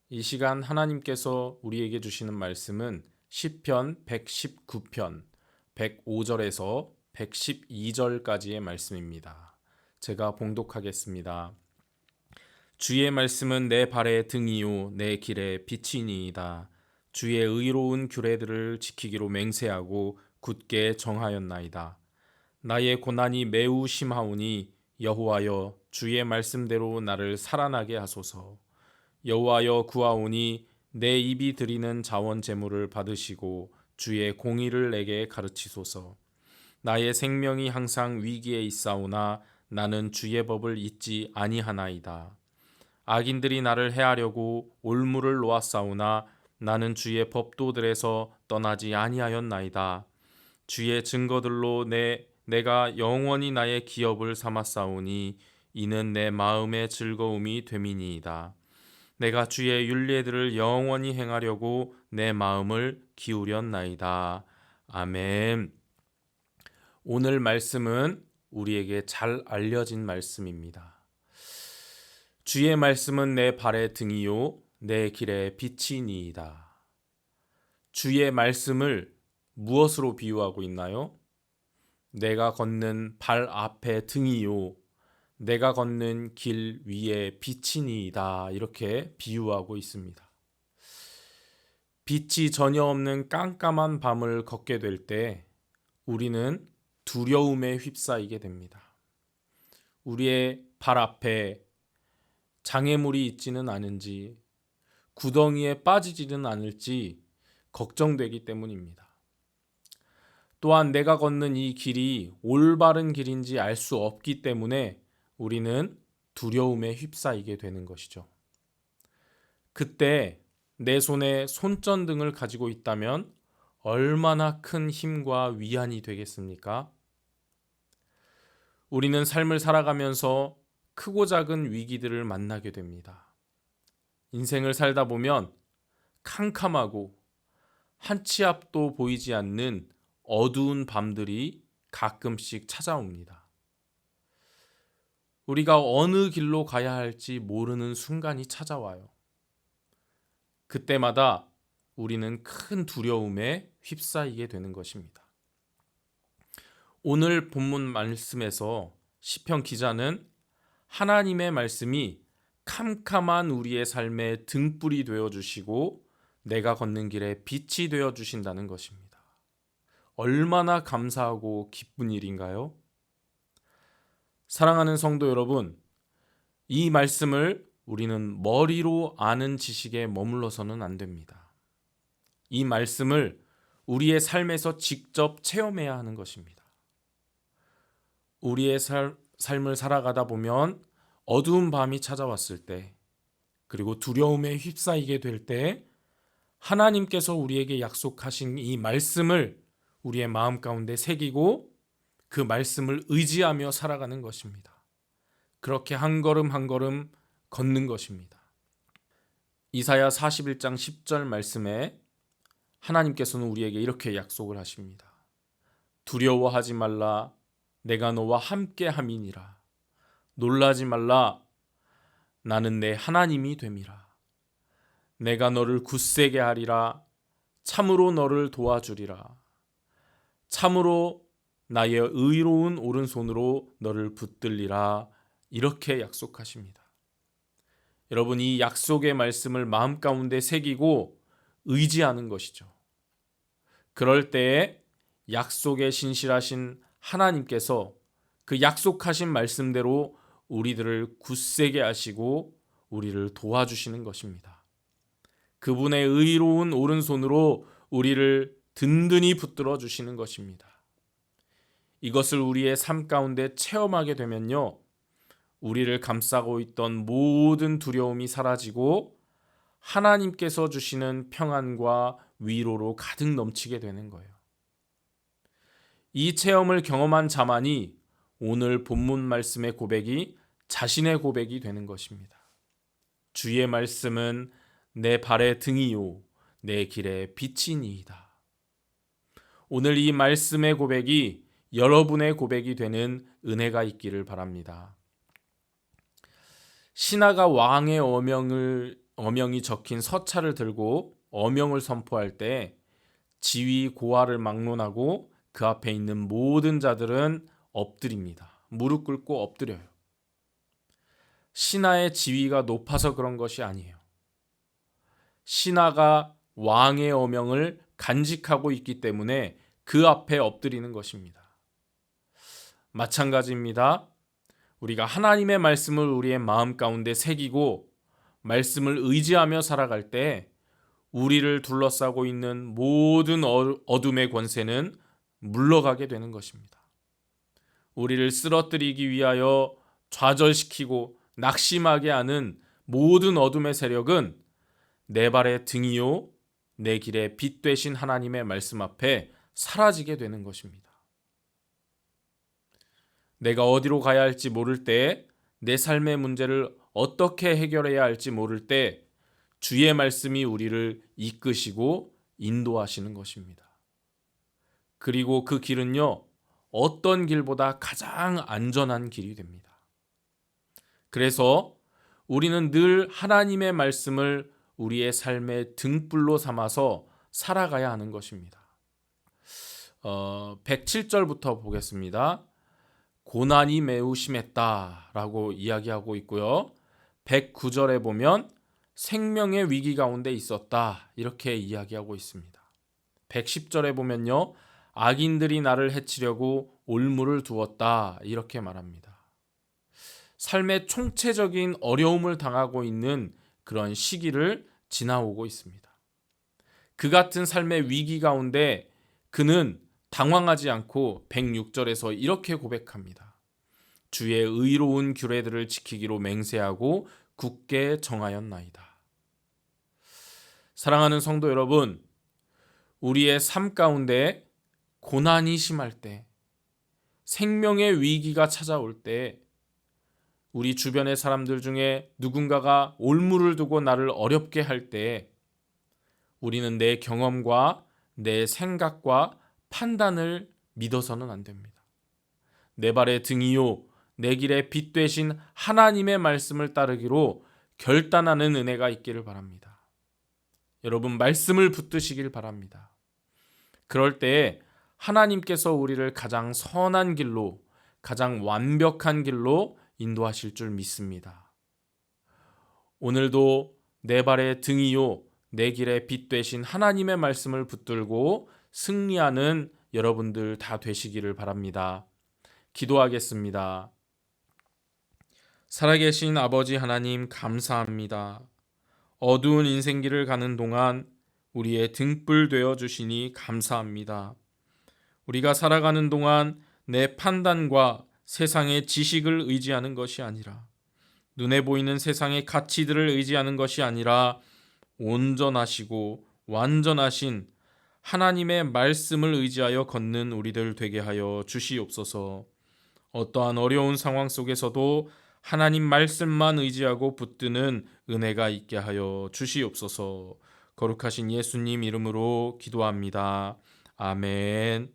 이 시간 하나님께서 우리에게 주시는 말씀은 시편 119편 105절에서 112절까지의 말씀입니다. 제가 봉독하겠습니다. 주의 말씀은 내 발의 등이요 내 길의 빛이니이다. 주의 의로운 규례들을 지키기로 맹세하고 굳게 정하였나이다. 나의 고난이 매우 심하오니 여호와여 주의 말씀대로 나를 살아나게 하소서. 여호와여 구하오니 내 입이 드리는 자원 제물을 받으시고 주의 공의를 내게 가르치소서. 나의 생명이 항상 위기에 있사오나 나는 주의 법을 잊지 아니하나이다. 악인들이 나를 해하려고 올무를 놓았사오나 나는 주의 법도들에서 떠나지 아니하였나이다. 주의 증거들로 내가 영원히 나의 기업을 삼았사오니 이는 내 마음의 즐거움이 됨이니이다. 내가 주의 율례들을 영원히 행하려고 내 마음을 기울였나이다. 아멘. 오늘 말씀은 우리에게 잘 알려진 말씀입니다. 주의 말씀은 내 발의 등이요 내 길의 빛이니이다. 주의 말씀을 무엇으로 비유하고 있나요? 내가 걷는 발 앞의 등이요 내가 걷는 길 위에 빛이니이다. 이렇게 비유하고 있습니다. 빛이 전혀 없는 깜깜한 밤을 걷게 될 때 우리는 두려움에 휩싸이게 됩니다. 우리의 발 앞에 장애물이 있지는 않은지 구덩이에 빠지지는 않을지 걱정되기 때문입니다. 또한 내가 걷는 이 길이 올바른 길인지 알 수 없기 때문에 우리는 두려움에 휩싸이게 되는 것이죠. 그때 내 손에 손전등을 가지고 있다면 얼마나 큰 힘과 위안이 되겠습니까? 우리는 삶을 살아가면서 크고 작은 위기들을 만나게 됩니다. 인생을 살다 보면 캄캄하고 한 치 앞도 보이지 않는 어두운 밤들이 가끔씩 찾아옵니다. 우리가 어느 길로 가야 할지 모르는 순간이 찾아와요. 그때마다 우리는 큰 두려움에 휩싸이게 되는 것입니다. 오늘 본문 말씀에서 시편 기자는 하나님의 말씀이 캄캄한 우리의 삶의 등불이 되어주시고 내가 걷는 길에 빛이 되어주신다는 것입니다. 얼마나 감사하고 기쁜 일인가요? 사랑하는 성도 여러분, 이 말씀을 우리는 머리로 아는 지식에 머물러서는 안 됩니다. 이 말씀을 우리의 삶에서 직접 체험해야 하는 것입니다. 우리의 삶을 살아가다 보면 어두운 밤이 찾아왔을 때, 그리고 두려움에 휩싸이게 될 때, 하나님께서 우리에게 약속하신 이 말씀을 우리의 마음 가운데 새기고 그 말씀을 의지하며 살아가는 것입니다. 그렇게 한 걸음 한 걸음 걷는 것입니다. 이사야 41장 10절 말씀에 하나님께서는 우리에게 이렇게 약속을 하십니다. 두려워하지 말라, 내가 너와 함께 함이니라. 놀라지 말라, 나는 내 하나님이 됨이라. 내가 너를 굳세게 하리라. 참으로 너를 도와주리라. 참으로 나의 의로운 오른손으로 너를 붙들리라. 이렇게 약속하십니다. 여러분, 이 약속의 말씀을 마음 가운데 새기고 의지하는 것이죠. 그럴 때에 약속에 신실하신 하나님께서 그 약속하신 말씀대로 우리들을 굳세게 하시고 우리를 도와주시는 것입니다. 그분의 의로운 오른손으로 우리를 든든히 붙들어 주시는 것입니다. 이것을 우리의 삶 가운데 체험하게 되면요, 우리를 감싸고 있던 모든 두려움이 사라지고 하나님께서 주시는 평안과 위로로 가득 넘치게 되는 거예요. 이 체험을 경험한 자만이 오늘 본문 말씀의 고백이 자신의 고백이 되는 것입니다. 주의 말씀은 내 발의 등이요 내 길의 빛이니이다. 오늘 이 말씀의 고백이 여러분의 고백이 되는 은혜가 있기를 바랍니다. 신하가 왕의 어명을 어명이 적힌 서찰을 들고 어명을 선포할 때 지위 고하를 막론하고 그 앞에 있는 모든 자들은 엎드립니다. 무릎 꿇고 엎드려요. 신하의 지위가 높아서 그런 것이 아니에요. 신하가 왕의 어명을 간직하고 있기 때문에 그 앞에 엎드리는 것입니다. 마찬가지입니다. 우리가 하나님의 말씀을 우리의 마음 가운데 새기고 말씀을 의지하며 살아갈 때 우리를 둘러싸고 있는 모든 어둠의 권세는 물러가게 되는 것입니다. 우리를 쓰러뜨리기 위하여 좌절시키고 낙심하게 하는 모든 어둠의 세력은 내 발의 등이요 내 길의 빛 되신 하나님의 말씀 앞에 사라지게 되는 것입니다. 내가 어디로 가야 할지 모를 때, 내 삶의 문제를 어떻게 해결해야 할지 모를 때 주의 말씀이 우리를 이끄시고 인도하시는 것입니다. 그리고 그 길은요, 어떤 길보다 가장 안전한 길이 됩니다. 그래서 우리는 늘 하나님의 말씀을 우리의 삶의 등불로 삼아서 살아가야 하는 것입니다. 107절부터 보겠습니다. 고난이 매우 심했다라고 이야기하고 있고요. 109절에 보면 생명의 위기 가운데 있었다 이렇게 이야기하고 있습니다. 110절에 보면요. 악인들이 나를 해치려고 올무를 두었다 이렇게 말합니다. 삶의 총체적인 어려움을 당하고 있는 그런 시기를 지나오고 있습니다. 그 같은 삶의 위기 가운데 그는 당황하지 않고 106절에서 이렇게 고백합니다. 주의 의로운 규례들을 지키기로 맹세하고 굳게 정하였나이다. 사랑하는 성도 여러분, 우리의 삶 가운데 고난이 심할 때, 생명의 위기가 찾아올 때, 우리 주변의 사람들 중에 누군가가 올무를 두고 나를 어렵게 할 때, 우리는 내 경험과 내 생각과 판단을 믿어서는 안 됩니다. 내 발의 등이요 내 길의 빛 되신 하나님의 말씀을 따르기로 결단하는 은혜가 있기를 바랍니다. 여러분, 말씀을 붙드시길 바랍니다. 그럴 때 하나님께서 우리를 가장 선한 길로, 가장 완벽한 길로 인도하실 줄 믿습니다. 오늘도 내 발의 등이요 내 길의 빛 되신 하나님의 말씀을 붙들고 승리하는 여러분들 다 되시기를 바랍니다. 기도하겠습니다. 살아계신 아버지 하나님, 감사합니다. 어두운 인생길을 가는 동안 우리의 등불 되어 주시니 감사합니다. 우리가 살아가는 동안 내 판단과 세상의 지식을 의지하는 것이 아니라, 눈에 보이는 세상의 가치들을 의지하는 것이 아니라 온전하시고 완전하신 하나님의 말씀을 의지하여 걷는 우리들 되게 하여 주시옵소서. 어떠한 어려운 상황 속에서도 하나님 말씀만 의지하고 붙드는 은혜가 있게 하여 주시옵소서. 거룩하신 예수님 이름으로 기도합니다. 아멘.